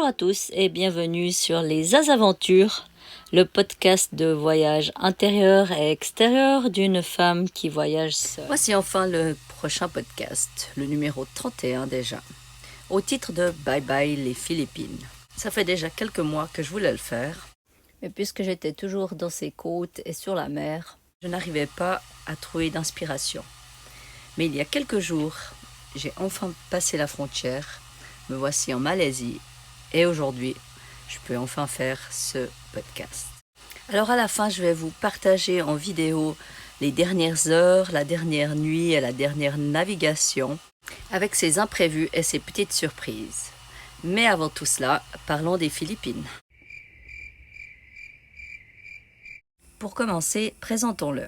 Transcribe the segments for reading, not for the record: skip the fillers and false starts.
à tous et bienvenue sur Les Azaventures, le podcast de voyage intérieur et extérieur d'une femme qui voyage seule. Voici enfin le prochain podcast, le numéro 31 déjà, au titre de Bye Bye les Philippines. Ça fait déjà quelques mois que je voulais le faire, mais puisque j'étais toujours dans ces côtes et sur la mer, je n'arrivais pas à trouver d'inspiration. Mais il y a quelques jours, j'ai enfin passé la frontière, me voici en Malaisie et aujourd'hui, je peux enfin faire ce podcast. Alors à la fin, je vais vous partager en vidéo les dernières heures, la dernière nuit et la dernière navigation avec ses imprévus et ses petites surprises. Mais avant tout cela, parlons des Philippines. Pour commencer, présentons-le.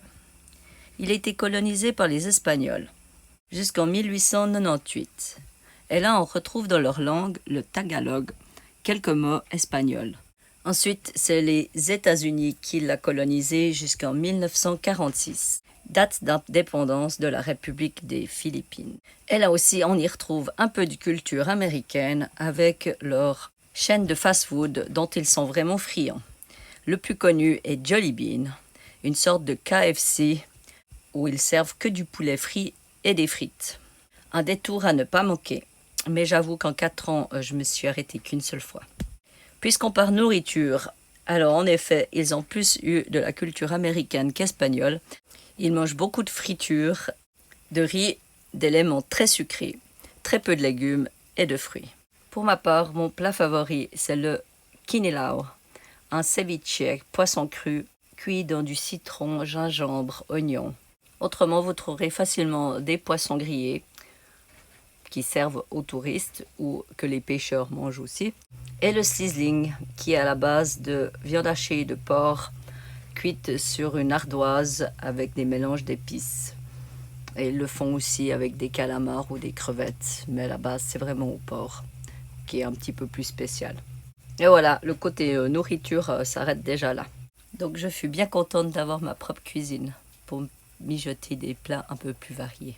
Il a été colonisé par les Espagnols jusqu'en 1898. Et là, on retrouve dans leur langue, le tagalog, quelques mots espagnols. Ensuite, c'est les États-Unis qui l'ont colonisé jusqu'en 1946, date d'indépendance de la République des Philippines. Et là aussi, on y retrouve un peu de culture américaine avec leur chaîne de fast-food dont ils sont vraiment friands. Le plus connu est Jollibee, une sorte de KFC où ils servent que du poulet frit et des frites. Un détour à ne pas manquer. Mais j'avoue qu'en 4 ans, je me suis arrêtée qu'une seule fois. Puisqu'on parle nourriture, alors en effet, ils ont plus eu de la culture américaine qu'espagnole. Ils mangent beaucoup de fritures, de riz, d'éléments très sucrés, très peu de légumes et de fruits. Pour ma part, mon plat favori, c'est le kinilaw, un ceviche, poisson cru, cuit dans du citron, gingembre, oignon. Autrement, vous trouverez facilement des poissons grillés, qui servent aux touristes ou que les pêcheurs mangent aussi. Et le sizzling, qui est à la base de viande hachée de porc cuite sur une ardoise avec des mélanges d'épices. Et ils le font aussi avec des calamars ou des crevettes, mais à la base c'est vraiment au porc, qui est un petit peu plus spécial. Et voilà, le côté nourriture s'arrête déjà là. Donc je suis bien contente d'avoir ma propre cuisine pour mijoter des plats un peu plus variés.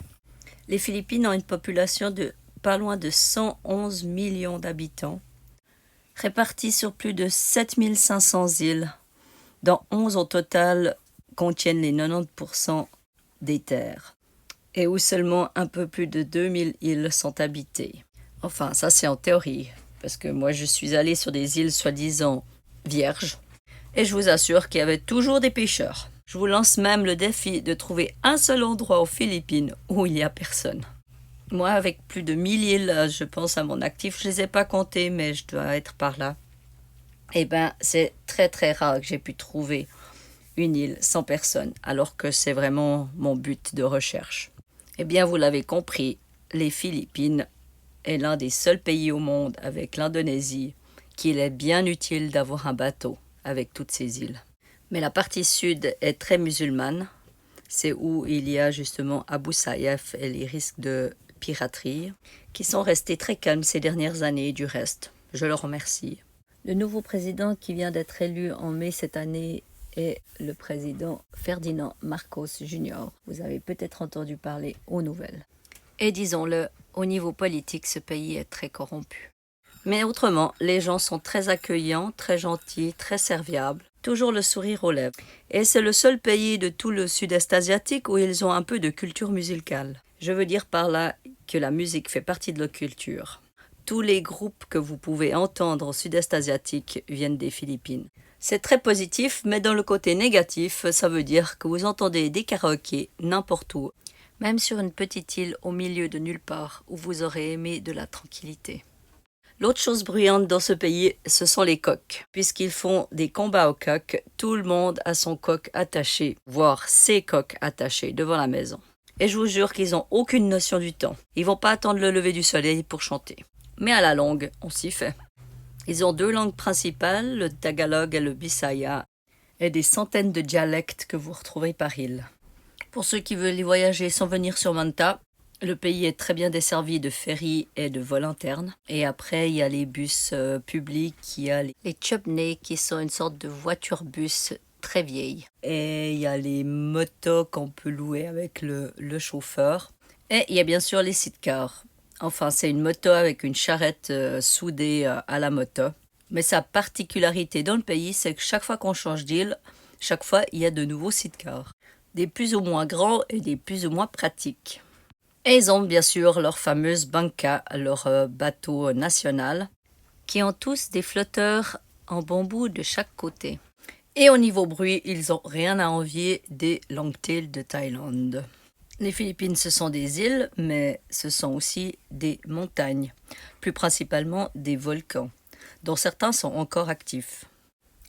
Les Philippines ont une population de pas loin de 111 millions d'habitants, répartis sur plus de 7500 îles, dont 11 au total contiennent les 90% des terres, et où seulement un peu plus de 2000 îles sont habitées. Enfin, ça c'est en théorie, parce que moi je suis allée sur des îles soi-disant vierges, et je vous assure qu'il y avait toujours des pêcheurs. Je vous lance même le défi de trouver un seul endroit aux Philippines où il n'y a personne. Moi, avec plus de 1000 îles, je pense à mon actif. Je ne les ai pas comptées, mais je dois être par là. Eh bien, c'est très très rare que j'ai pu trouver une île sans personne, alors que c'est vraiment mon but de recherche. Eh bien, vous l'avez compris, les Philippines est l'un des seuls pays au monde, avec l'Indonésie, qu'il est bien utile d'avoir un bateau avec toutes ces îles. Mais la partie sud est très musulmane. C'est où il y a justement Abu Sayyaf et les risques de piraterie, qui sont restés très calmes ces dernières années du reste. Je leur remercie. Le nouveau président qui vient d'être élu en mai cette année est le président Ferdinand Marcos Jr. Vous avez peut-être entendu parler aux nouvelles. Et disons-le, au niveau politique, ce pays est très corrompu. Mais autrement, les gens sont très accueillants, très gentils, très serviables, toujours le sourire aux lèvres. Et c'est le seul pays de tout le sud-est asiatique où ils ont un peu de culture musicale. Je veux dire par là que la musique fait partie de leur culture. Tous les groupes que vous pouvez entendre au sud-est asiatique viennent des Philippines. C'est très positif, mais dans le côté négatif, ça veut dire que vous entendez des karaokés n'importe où, même sur une petite île au milieu de nulle part où vous aurez aimé de la tranquillité. L'autre chose bruyante dans ce pays, ce sont les coqs. Puisqu'ils font des combats aux coqs, tout le monde a son coq attaché, voire ses coqs attachés devant la maison. Et je vous jure qu'ils n'ont aucune notion du temps. Ils vont pas attendre le lever du soleil pour chanter. Mais à la longue, on s'y fait. Ils ont 2 langues principales, le tagalog et le bisaya, et des centaines de dialectes que vous retrouvez par île. Pour ceux qui veulent y voyager sans venir sur Manta, le pays est très bien desservi de ferries et de vols internes. Et après, il y a les bus publics, il y a les chupney qui sont une sorte de voiture-bus très vieille. Et il y a les motos qu'on peut louer avec le chauffeur. Et il y a bien sûr les sidecars. Enfin, c'est une moto avec une charrette soudée à la moto. Mais sa particularité dans le pays, c'est que chaque fois qu'on change d'île, chaque fois, il y a de nouveaux sidecars. Des plus ou moins grands et des plus ou moins pratiques. Et ils ont bien sûr leur fameuse banca, leur bateau national, qui ont tous des flotteurs en bambou de chaque côté. Et au niveau bruit, ils n'ont rien à envier des longtails de Thaïlande. Les Philippines, ce sont des îles, mais ce sont aussi des montagnes, plus principalement des volcans, dont certains sont encore actifs.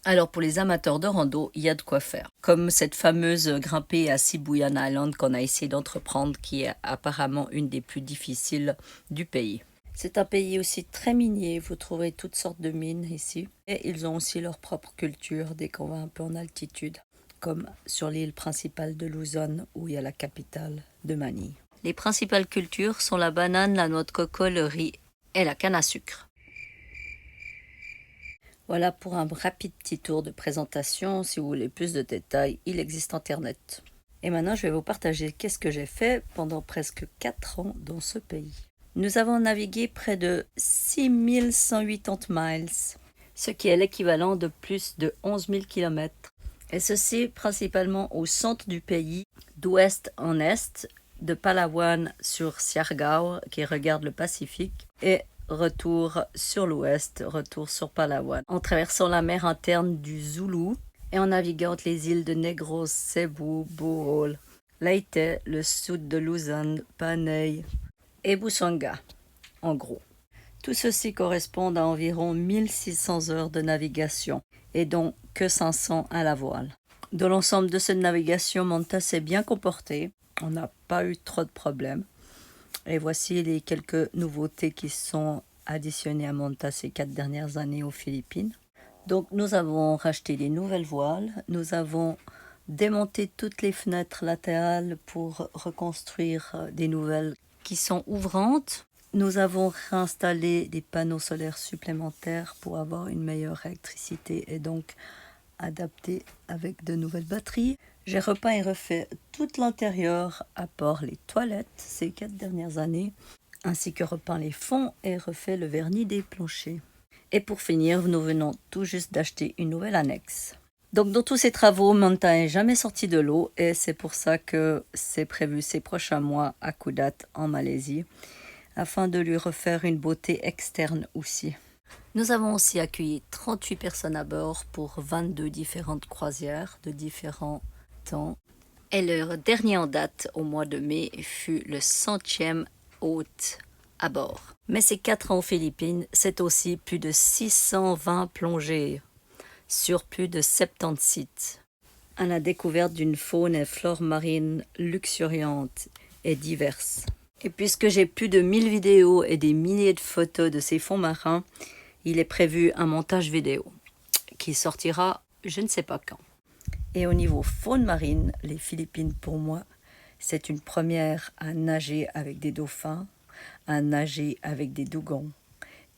Alors pour les amateurs de rando, il y a de quoi faire. Comme cette fameuse grimpée à Sibuyan Island qu'on a essayé d'entreprendre, qui est apparemment une des plus difficiles du pays. C'est un pays aussi très minier, vous trouverez toutes sortes de mines ici. Et ils ont aussi leur propre culture dès qu'on va un peu en altitude, comme sur l'île principale de Luzon où il y a la capitale de Manille. Les principales cultures sont la banane, la noix de coco, le riz et la canne à sucre. Voilà pour un rapide petit tour de présentation. Si vous voulez plus de détails, il existe Internet. Et maintenant, je vais vous partager qu'est-ce que j'ai fait pendant presque 4 ans dans ce pays. Nous avons navigué près de 6180 miles, ce qui est l'équivalent de plus de 11 000 km. Et ceci principalement au centre du pays, d'ouest en est, de Palawan sur Siargao, qui regarde le Pacifique, et retour sur l'ouest, retour sur Palawan, en traversant la mer interne du Zulu et en naviguant entre les îles de Negros, Cebu, Bohol, Leyte, le sud de Luzon, Panay et Busuanga, en gros. Tout ceci correspond à environ 1600 heures de navigation et dont que 500 à la voile. Dans l'ensemble de cette navigation, Manta s'est bien comporté. On n'a pas eu trop de problèmes. Et voici les quelques nouveautés qui sont additionnées à Manta ces 4 dernières années aux Philippines. Donc nous avons racheté des nouvelles voiles, nous avons démonté toutes les fenêtres latérales pour reconstruire des nouvelles qui sont ouvrantes. Nous avons réinstallé des panneaux solaires supplémentaires pour avoir une meilleure électricité et donc adapté avec de nouvelles batteries. J'ai repeint et refait tout l'intérieur, à part les toilettes, ces 4 dernières années, ainsi que repeint les fonds et refait le vernis des planchers. Et pour finir, nous venons tout juste d'acheter une nouvelle annexe. Donc dans tous ces travaux, Manta n'est jamais sorti de l'eau et c'est pour ça que c'est prévu ces prochains mois à Kudat en Malaisie, afin de lui refaire une beauté externe aussi. Nous avons aussi accueilli 38 personnes à bord pour 22 différentes croisières de différents temps. Et leur dernier en date, au mois de mai, fut le 100e hôte à bord. Mais ces 4 ans aux Philippines, c'est aussi plus de 620 plongées sur plus de 70 sites, à la découverte d'une faune et flore marine luxuriante et diverses. Et puisque j'ai plus de 1000 vidéos et des milliers de photos de ces fonds marins, il est prévu un montage vidéo qui sortira je ne sais pas quand. Et au niveau faune marine, les Philippines pour moi, c'est une première à nager avec des dauphins, à nager avec des dugons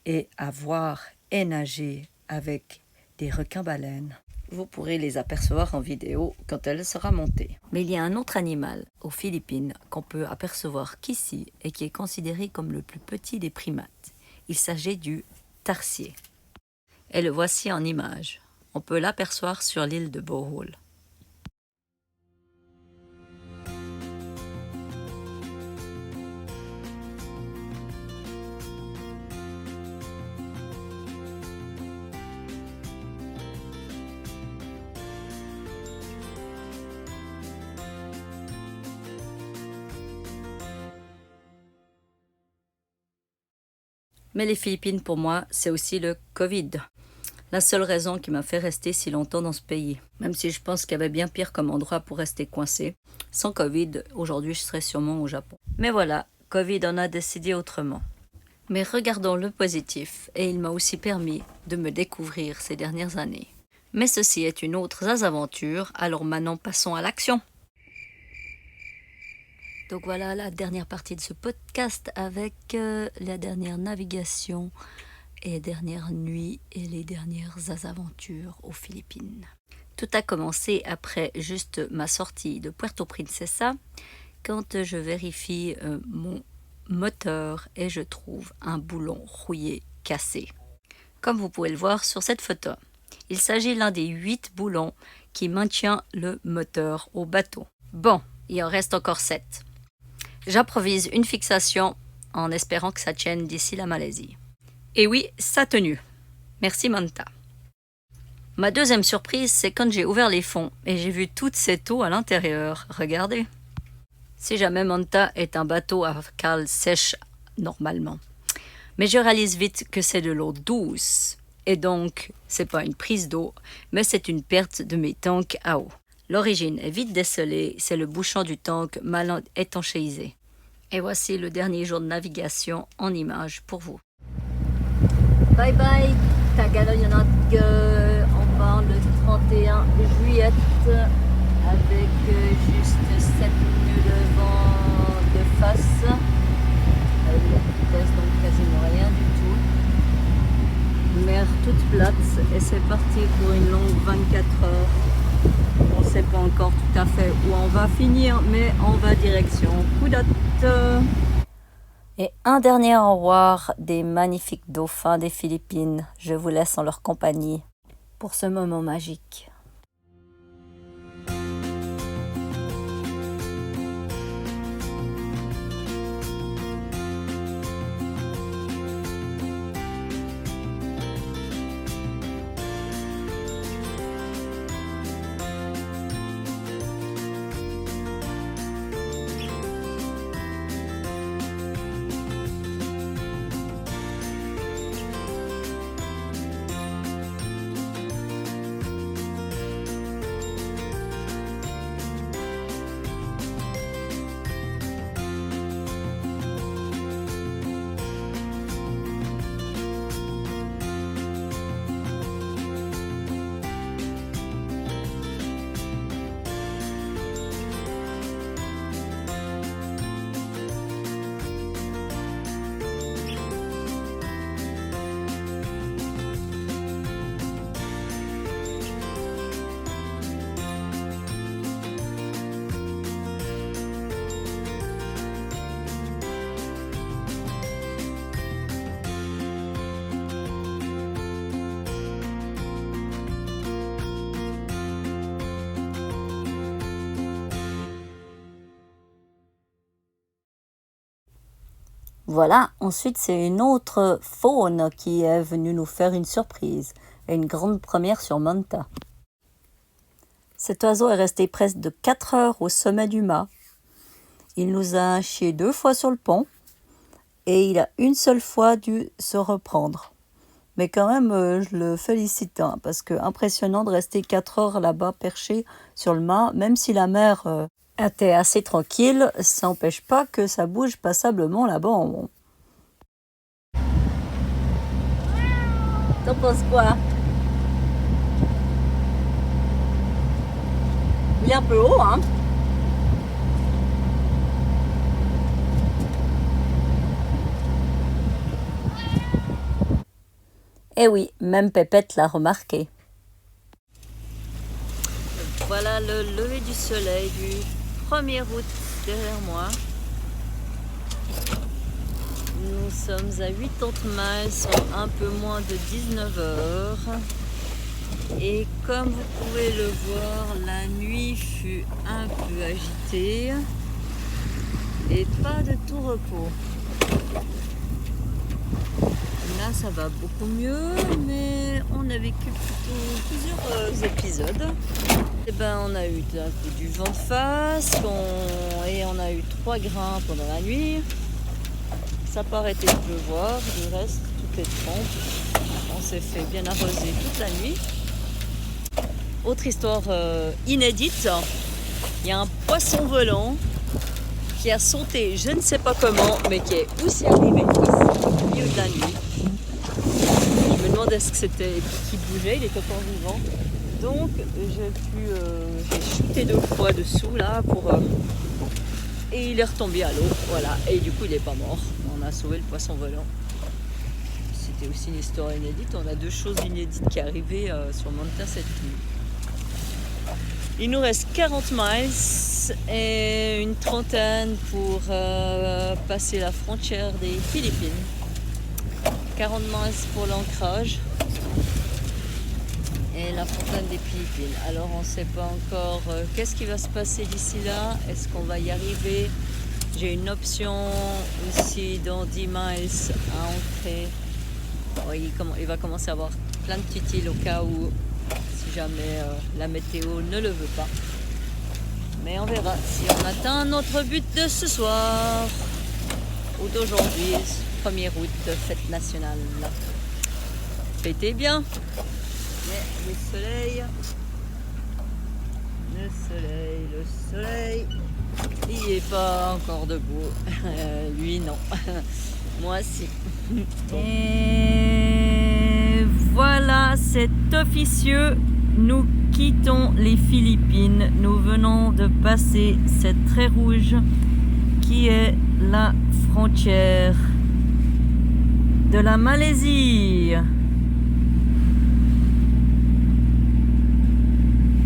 et à voir et nager avec des requins-baleines. Vous pourrez les apercevoir en vidéo quand elle sera montée. Mais il y a un autre animal aux Philippines qu'on peut apercevoir qu'ici et qui est considéré comme le plus petit des primates. Il s'agit du tarsier. Et le voici en image. On peut l'apercevoir sur l'île de Bohol. Mais les Philippines, pour moi, c'est aussi le Covid. La seule raison qui m'a fait rester si longtemps dans ce pays. Même si je pense qu'il y avait bien pire comme endroit pour rester coincé. Sans Covid, aujourd'hui, je serais sûrement au Japon. Mais voilà, Covid en a décidé autrement. Mais regardons le positif, et il m'a aussi permis de me découvrir ces dernières années. Mais ceci est une autre aventure, alors maintenant passons à l'action. Donc voilà la dernière partie de ce podcast avec la dernière navigation et dernière nuit et les dernières aventures aux Philippines. Tout a commencé après juste ma sortie de Puerto Princesa quand je vérifie mon moteur et je trouve un boulon rouillé cassé. Comme vous pouvez le voir sur cette photo, il s'agit l'un des 8 boulons qui maintient le moteur au bateau. Bon, il en reste encore 7. J'improvise une fixation en espérant que ça tienne d'ici la Malaisie. Et oui, ça a tenu. Merci Manta. Ma deuxième surprise, c'est quand j'ai ouvert les fonds et j'ai vu toute cette eau à l'intérieur. Regardez. Si jamais Manta est un bateau à cale sèche normalement. Mais je réalise vite que c'est de l'eau douce. Et donc, c'est pas une prise d'eau, mais c'est une perte de mes tanks à eau. L'origine est vite décelée, c'est le bouchon du tank mal étanchéisé. Et voici le dernier jour de navigation en images pour vous. Bye bye Tagalog, on part le 31 juillet avec juste 7 nœuds de vent de face. Avec la vitesse donc quasiment rien du tout. Mer toute plate et c'est parti pour une longue 24 heures. On ne sait pas encore tout à fait où on va finir, mais on va direction Kudat. Et un dernier au revoir des magnifiques dauphins des Philippines. Je vous laisse en leur compagnie pour ce moment magique. Voilà, ensuite c'est une autre faune qui est venue nous faire une surprise et une grande première sur Manta. Cet oiseau est resté presque de 4 heures au sommet du mât. Il nous a chié 2 fois sur le pont et il a une seule fois dû se reprendre. Mais quand même, je le félicite parce que impressionnant de rester 4 heures là-bas perché sur le mât, même si la mer était assez tranquille, ça n'empêche pas que ça bouge passablement là-bas en haut. T'en penses quoi? Il est un peu haut, hein? Eh oui, même Pépette l'a remarqué. Voilà le lever du soleil du 1er août derrière moi. Nous sommes à 80 miles, sont un peu moins de 19 heures. Et comme vous pouvez le voir, la nuit fut un peu agitée et pas de tout repos. Là, ça va beaucoup mieux, mais on a vécu plusieurs épisodes. Et ben, on a eu un coup du vent de face et on a eu 3 grains pendant la nuit. Ça n'a pas arrêté de pleuvoir, du reste, toutes les trompes. On s'est fait bien arroser toute la nuit. Autre histoire inédite, il y a un poisson volant qui a sauté, je ne sais pas comment, mais qui est aussi arrivé ici, au milieu de la nuit. Je me demandais ce que c'était qui bougeait, il était encore vivant. Donc j'ai shooté 2 fois dessous là et il est retombé à l'eau, voilà, et du coup il n'est pas mort. On a sauvé le poisson volant. C'était aussi une histoire inédite. On a 2 choses inédites qui arrivaient sur Manta cette nuit. Il nous reste 40 miles minutes et une trentaine pour passer la frontière des Philippines. 40 miles pour l'ancrage et la fontaine des Philippines. Alors on ne sait pas encore qu'est-ce qui va se passer d'ici là. Est-ce qu'on va y arriver? J'ai une option aussi dans 10 miles à entrer. Oui, il va commencer à avoir plein de petites îles au cas où, si jamais la météo ne le veut pas. Mais on verra si on atteint notre but de ce soir ou d'aujourd'hui, 1er août, fête nationale. Fêtez bien. Mais le soleil, il n'est pas encore debout. Lui non. Moi si. Et voilà, c'est officieux. Nous quittons les Philippines. Nous venons de passer cette trait rouge qui est la frontière de la Malaisie.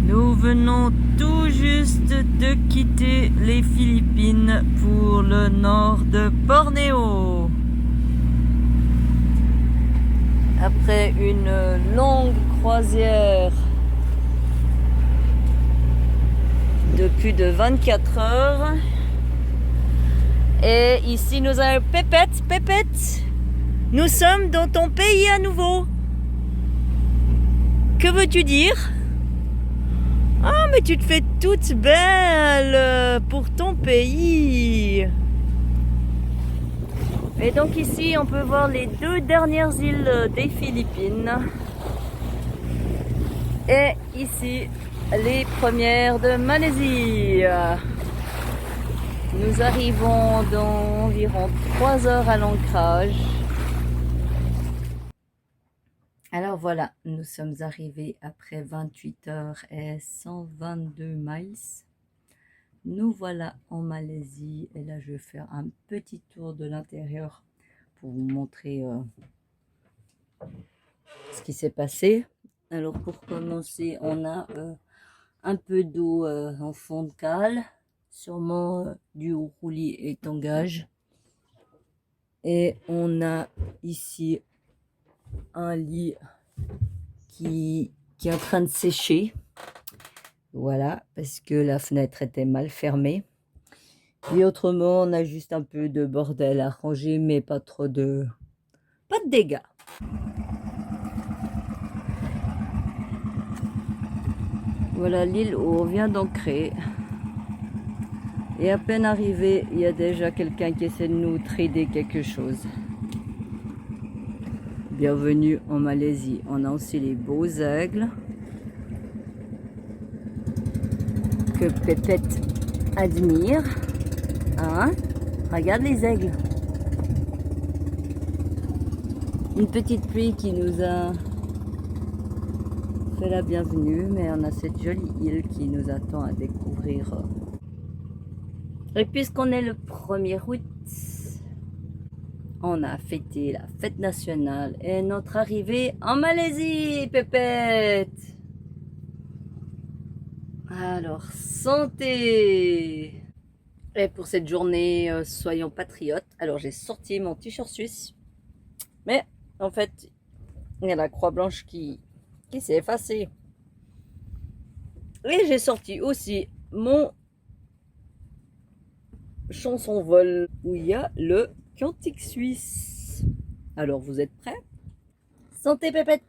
Nous venons tout juste de quitter les Philippines pour le nord de Bornéo. Après une longue croisière de plus de 24 heures. Et ici nous avons Pépette, nous sommes dans ton pays à nouveau. Que veux-tu dire? Ah, mais tu te fais toute belle pour ton pays. Et donc ici on peut voir les 2 dernières îles des Philippines. Et ici les premières de Malaisie. Nous arrivons dans environ 3 heures à l'ancrage. Alors voilà, nous sommes arrivés après 28 heures et 122 miles. Nous voilà en Malaisie et là je vais faire un petit tour de l'intérieur pour vous montrer ce qui s'est passé. Alors pour commencer, on a un peu d'eau en fond de cale, sûrement du roulis et tangage. Et on a ici un lit qui est en train de sécher. Voilà, parce que la fenêtre était mal fermée. Et autrement, on a juste un peu de bordel à ranger, mais pas de dégâts. Voilà l'île où on vient d'ancrer. Et à peine arrivé, il y a déjà quelqu'un qui essaie de nous trader quelque chose. Bienvenue en Malaisie. On a aussi les beaux aigles que Pépette admire. Hein? Regarde les aigles. Une petite pluie qui nous a fait la bienvenue, mais on a cette jolie île qui nous attend à découvrir. Et puisqu'on est le 1er août, on a fêté la fête nationale et notre arrivée en Malaisie, Pépette. Alors, santé! Et pour cette journée, soyons patriotes. Alors, j'ai sorti mon t-shirt suisse. Mais, en fait, il y a la croix blanche qui s'est effacée. Et j'ai sorti aussi mon chanson vol où il y a le cantique suisse. Alors, vous êtes prêts? Santé, Pépette!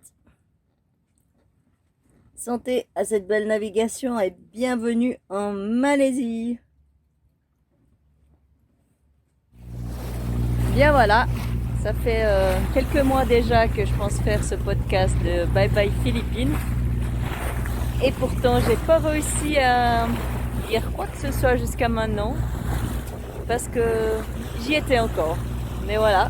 Santé à cette belle navigation et bienvenue en Malaisie. Bien voilà, ça fait quelques mois déjà que je pense faire ce podcast de Bye Bye Philippines. Et pourtant, j'ai pas réussi à dire quoi que ce soit jusqu'à maintenant. Parce que j'y étais encore. Mais voilà.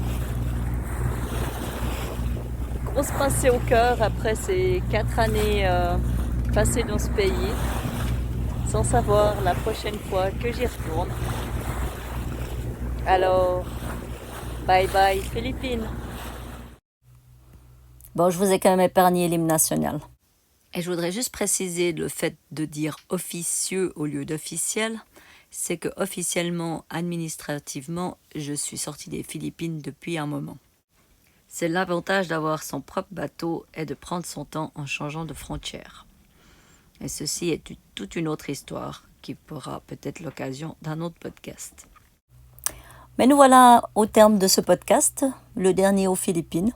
Grosse pincée au cœur après ces 4 années passées dans ce pays. Sans savoir la prochaine fois que j'y retourne. Alors, bye bye Philippines. Bon, je vous ai quand même épargné l'hymne national. Et je voudrais juste préciser le fait de dire officieux au lieu d'officiel. c'est que officiellement, administrativement, je suis sortie des Philippines depuis un moment. C'est l'avantage d'avoir son propre bateau et de prendre son temps en changeant de frontière. Et ceci est toute une autre histoire qui pourra peut-être l'occasion d'un autre podcast. Mais nous voilà au terme de ce podcast, le dernier aux Philippines.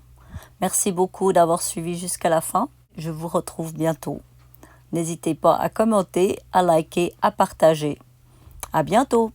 Merci beaucoup d'avoir suivi jusqu'à la fin. Je vous retrouve bientôt. N'hésitez pas à commenter, à liker, à partager. À bientôt!